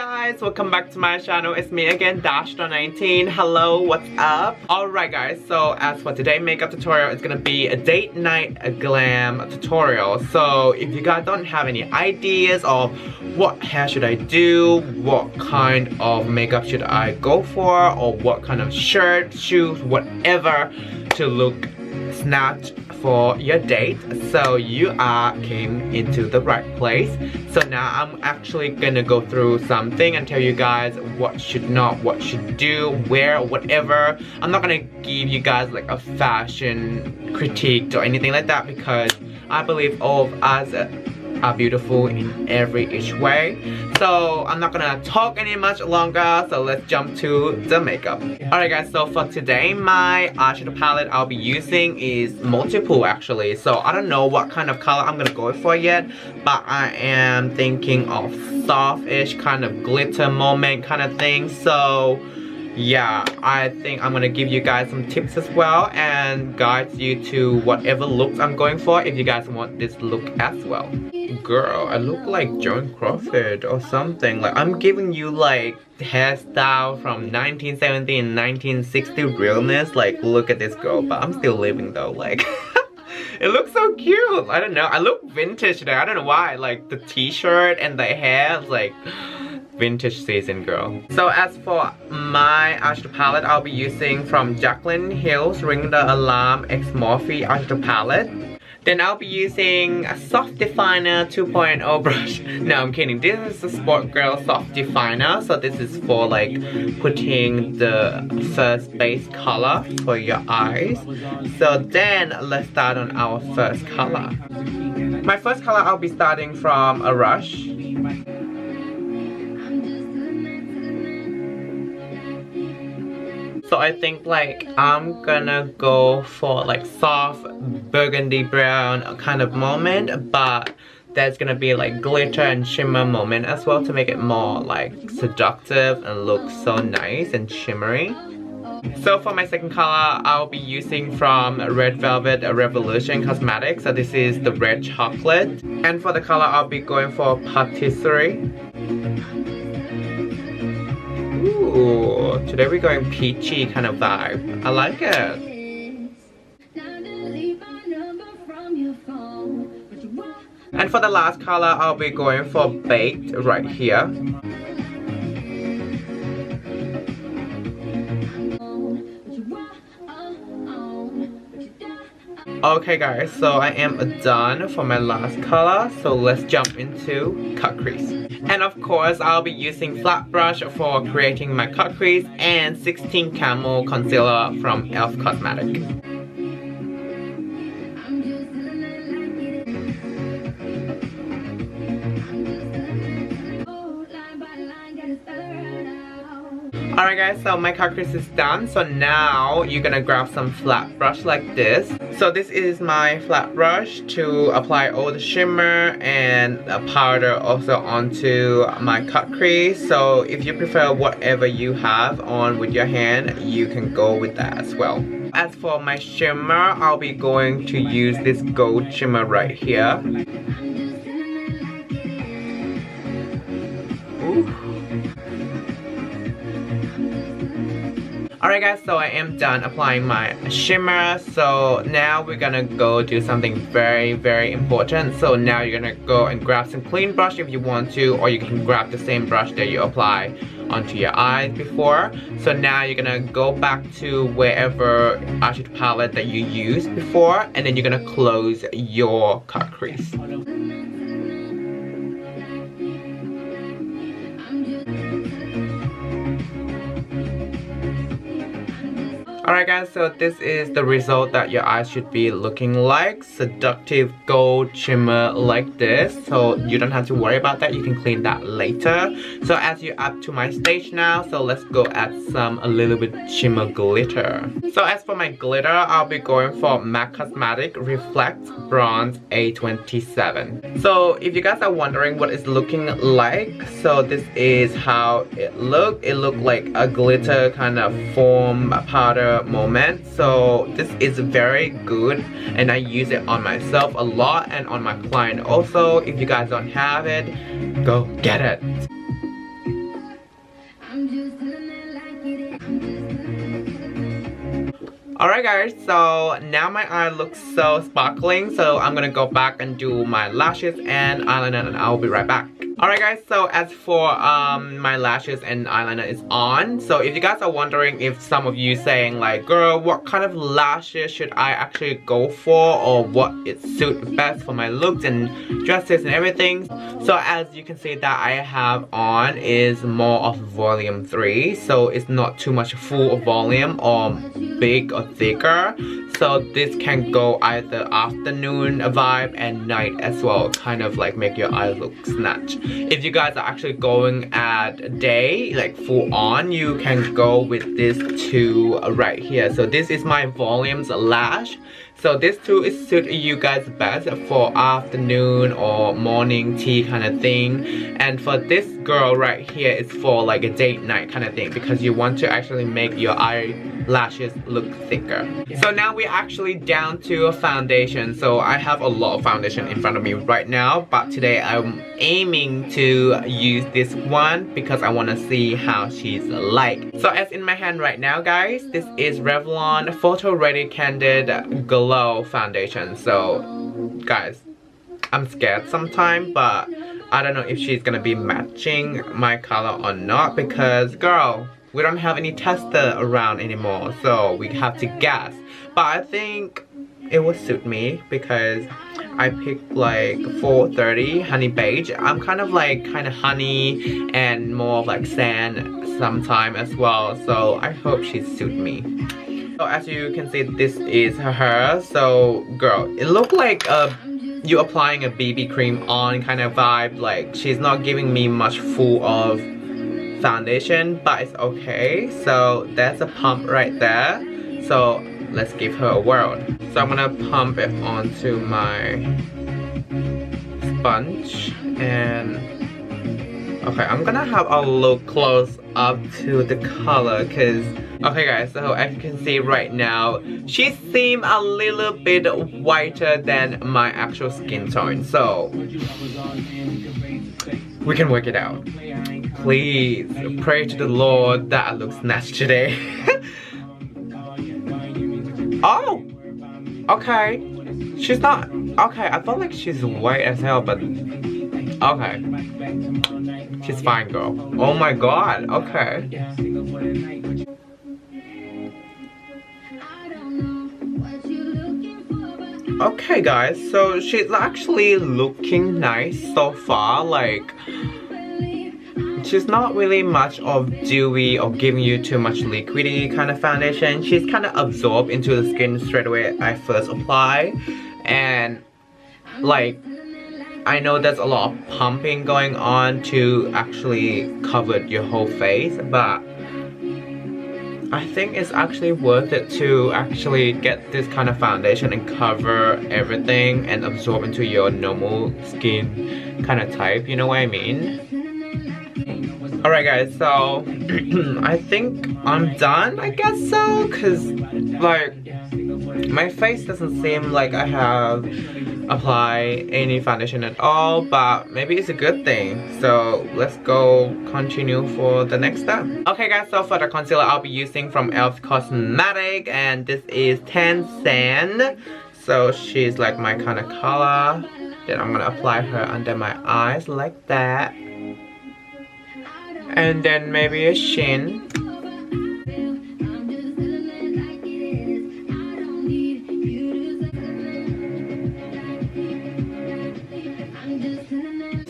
guys, welcome back to my channel. It's me again, Dash19. Hello, what's up? Alright guys, so as for today's makeup tutorial, it's gonna be a date night glam tutorial. So if you guys don't have any ideas of what hair should I do, what kind of makeup should I go for, or what kind of shirt, shoes, whatever to look snatched for your date, so you came into the right place. So now I'm actually gonna go through something and tell you guys what should not, what should do, wear, whatever. I'm not gonna give you guys like a fashion critique or anything like that, because I believe all of us are beautiful in every each way. So I'm not gonna talk any much longer, so let's jump to the makeup. Alright guys, so for today my eyeshadow palette I'll be using is multiple actually. So I don't know what kind of color I'm gonna go for yet, but I am thinking of soft-ish kind of glitter moment kind of thing. So yeah, I think I'm gonna give you guys some tips as well and guide you to whatever looks I'm going for if you guys want this look as well. Girl, I look like Joan Crawford or something. Like I'm giving you like hairstyle from 1970 and 1960 realness. Like look at this girl, but I'm still living though. Like it looks so cute. I don't know. I look vintage today. I don't know why. Like the t-shirt and the hair, like vintage season, girl. So as for my eyeshadow palette, I'll be using from Jaclyn Hill's Ring the Alarm X Morphe eyeshadow palette. Then I'll be using a Soft Definer 2.0 brush. No, I'm kidding. This is a Sport Girl Soft Definer. So this is for like putting the first base color for your eyes. So then let's start on our first color. My first color, I'll be starting from a Rush. So I think like I'm gonna go for like soft burgundy brown kind of moment, but there's gonna be like glitter and shimmer moment as well to make it more like seductive and look so nice and shimmery. So for my second color, I'll be using from Red Velvet Revolution Cosmetics. So this is the red chocolate. And for the color, I'll be going for Patisserie. Ooh, today we're going peachy kind of vibe. I like it. And for the last color, I'll be going for Baked right here. Okay guys, so I am done for my last color, so let's jump into cut crease. And of course, I'll be using flat brush for creating my cut crease and 16 Camo Concealer from e.l.f. Cosmetics. Alright guys, so my cut crease is done. So now you're gonna grab some flat brush like this. So this is my flat brush to apply all the shimmer and powder also onto my cut crease. So if you prefer whatever you have on with your hand, you can go with that as well. As for my shimmer, I'll be going to use this gold shimmer right here. Ooh. Alright guys, so I am done applying my shimmer. So now we're gonna go do something very important. So now you're gonna go and grab some clean brush if you want to, or you can grab the same brush that you apply onto your eyes before. So now you're gonna go back to wherever eyeshadow palette that you used before, and then you're gonna close your cut crease. Alright guys, so this is the result that your eyes should be looking like. Seductive gold shimmer like this. So you don't have to worry about that. You can clean that later. So as you're up to my stage now, so let's go add a little bit shimmer glitter. So as for my glitter, I'll be going for MAC Cosmetic Reflect Bronze A27. So if you guys are wondering what it's looking like, so this is how it looked. It looked like a glitter kind of foam powder moment. So this is very good and I use it on myself a lot and on my client also. If you guys don't have it, go get it. Alright guys, so now my eye looks so sparkling, so I'm gonna go back and do my lashes and eyeliner and I'll be right back. Alright guys, so as for my lashes and eyeliner is on. So if you guys are wondering, if some of you saying like, girl, what kind of lashes should I actually go for, or what it suits best for my looks and dresses and everything. So as you can see that I have on is more of volume 3, so it's not too much full volume or big or thicker. So this can go either afternoon vibe and night as well, kind of like make your eyes look snatched. If you guys are actually going at day, like full on, you can go with this two right here. So this is my volumes lash. So this two is suit you guys best for afternoon or morning tea kind of thing. And for this girl right here, it's for like a date night kind of thing, because you want to actually make your eyelashes look thicker. So now we're actually down to a foundation. So I have a lot of foundation in front of me right now, but today I'm aiming to use this one because I want to see how she's like. So as in my hand right now guys, this is Revlon Photo Ready Candid Glow Foundation. So guys, I'm scared sometimes, but I don't know if she's gonna be matching my color or not, because girl, we don't have any tester around anymore, so we have to guess. But I think it will suit me because I picked like 430 honey beige. I'm kind of honey and more of like sand sometime as well, so I hope she suit me. So as you can see, this is her hair. So girl, it looked like you applying a BB cream on kind of vibe. Like she's not giving me much full of foundation, but it's okay. So that's a pump right there. So let's give her a whirl. So I'm gonna pump it onto my sponge, and okay, I'm gonna have a look close up to the color, because okay guys, so as you can see right now, she seems a little bit whiter than my actual skin tone, so we can work it out. Please pray to the Lord that I look snatched today. Oh, okay, she's not okay. I felt like she's white as hell, but okay, she's fine girl. Oh my god, okay. Okay guys, so she's actually looking nice so far. Like she's not really much of dewy or giving you too much liquidy kind of foundation. She's kind of absorbed into the skin straight away I first apply. And like I know there's a lot of pumping going on to actually cover your whole face, but I think it's actually worth it to actually get this kind of foundation and cover everything and absorb into your normal skin kind of type, you know what I mean? Alright guys, so I think I'm done, I guess so, because like my face doesn't seem like I have applied any foundation at all, but maybe it's a good thing. So let's go continue for the next step. Okay guys, so for the concealer I'll be using from e.l.f. Cosmetic, and this is Tan Sand. So she's like my kind of color. Then I'm gonna apply her under my eyes like that. And then maybe a chin.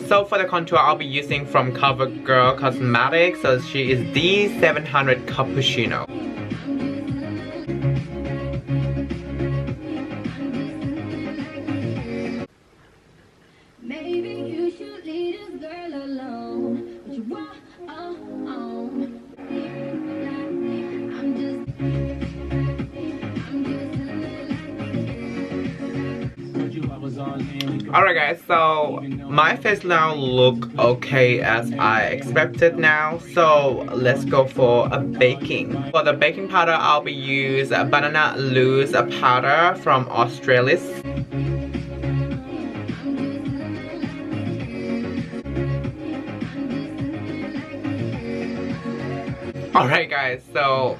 So for the contour I'll be using from CoverGirl Cosmetics. So she is D700 Cappuccino. Alright guys, so my face now look okay as I expected now. So let's go for a baking. For the baking powder I'll be use banana loose powder from Australis. Alright guys, so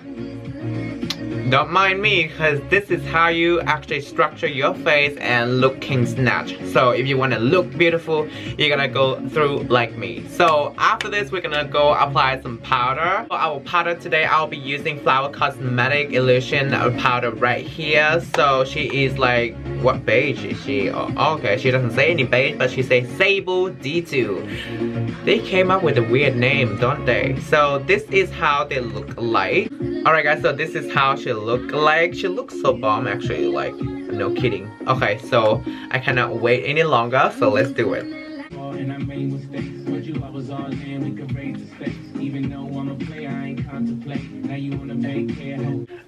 Don't mind me, because this is how you actually structure your face and look king snatch. So if you want to look beautiful, you're gonna go through like me. So after this, we're gonna go apply some powder. For our powder today, I'll be using Flower Cosmetic Illusion powder right here. So she is like, what beige is she? Oh, okay, she doesn't say any beige, but she says Sable D2. They came up with a weird name, don't they? So this is how they look like. Alright guys, so this is how she look like. She looks so bomb actually, like, no kidding. Okay, so I cannot wait any longer, so let's do it.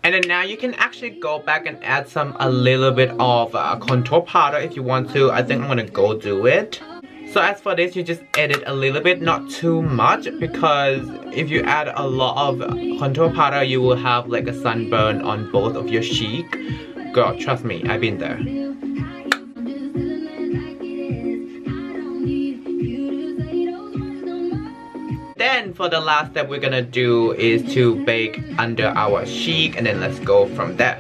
And then now you can actually go back and add a little bit of contour powder if you want to. I think I'm gonna go do it. So as for this, you just edit a little bit, not too much, because if you add a lot of contour powder, you will have like a sunburn on both of your cheek. Girl, trust me, I've been there. Then for the last step we're gonna do is to bake under our cheek, and then let's go from there.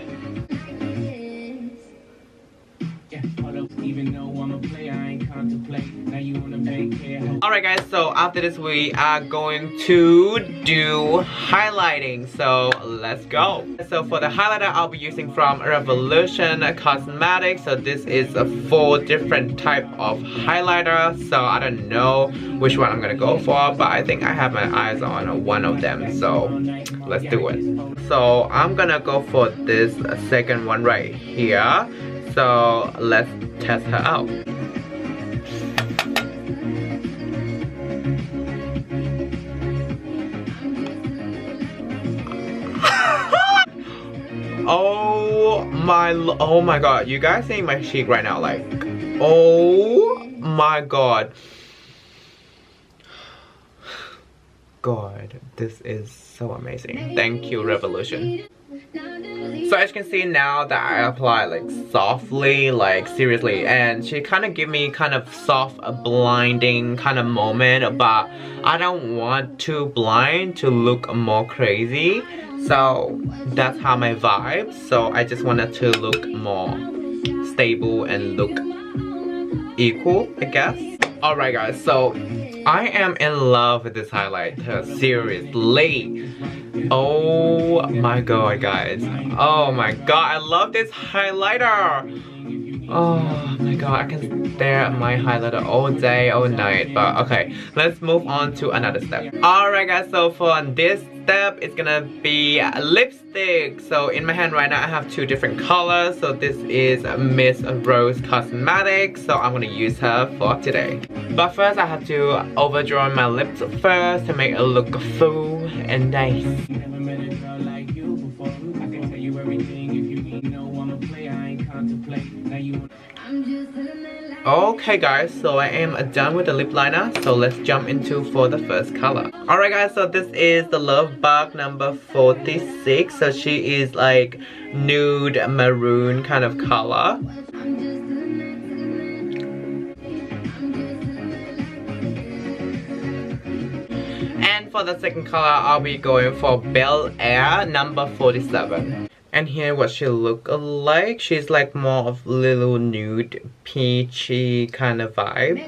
Alright guys, so after this we are going to do highlighting, so let's go. So for the highlighter, I'll be using from Revolution Cosmetics. So this is a 4 different type of highlighter, so I don't know which one I'm gonna go for, but I think I have my eyes on one of them, so let's do it. So I'm gonna go for this second one right here, so let's test her out. Oh my god, you guys seeing my cheek right now, like, oh my god. God, this is so amazing. Thank you, Revolution. So as you can see now that I apply like softly, like seriously, and she kind of give me kind of soft blinding kind of moment, but I don't want to blind to look more crazy. So that's how my vibe. So I just wanted to look more stable and look equal, I guess. Alright guys, so I am in love with this highlighter, seriously. Oh my god guys, oh my god, I love this highlighter. Oh my god, I can stare at my highlighter all day, all night. But okay, let's move on to another step. Alright guys, so for this step, it's gonna be lipstick. So in my hand right now, I have 2 different colors. So this is Miss Rose Cosmetics, so I'm gonna use her for today. But first, I have to overdraw my lips first to make it look full and nice. Okay guys, so I am done with the lip liner, so let's jump into for the first color. Alright guys, so this is the Love Bug number 46. So she is like nude maroon kind of color. And for the second color, I'll be going for Bel Air number 47. And here what she look like. She's like more of little nude peachy kind of vibe.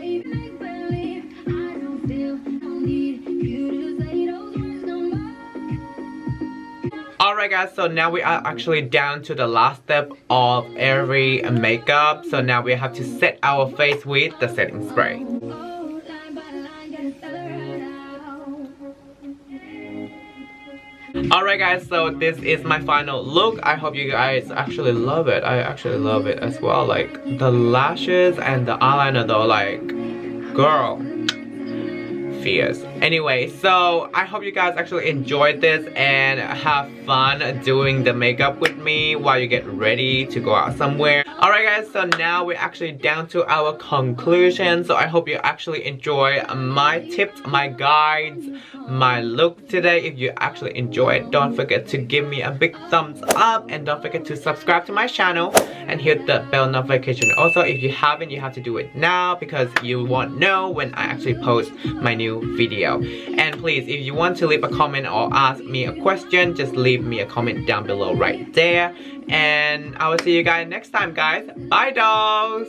Alright guys, so now we are actually down to the last step of every makeup. So now we have to set our face with the setting spray. Alright guys, so this is my final look. I hope you guys actually love it. I actually love it as well. Like the lashes and the eyeliner though, like, girl, fierce. Anyway, so I hope you guys actually enjoyed this and have fun doing the makeup with me while you get ready to go out somewhere. Alright guys, so now we're actually down to our conclusion. So I hope you actually enjoy my tips, my guides, my look today. If you actually enjoyed, don't forget to give me a big thumbs up, and don't forget to subscribe to my channel and hit the bell notification. Also, if you haven't, you have to do it now because you won't know when I actually post my new video. video. And please, if you want to leave a comment or ask me a question, just leave me a comment down below right there. And I will see you guys next time, guys. Bye, dolls!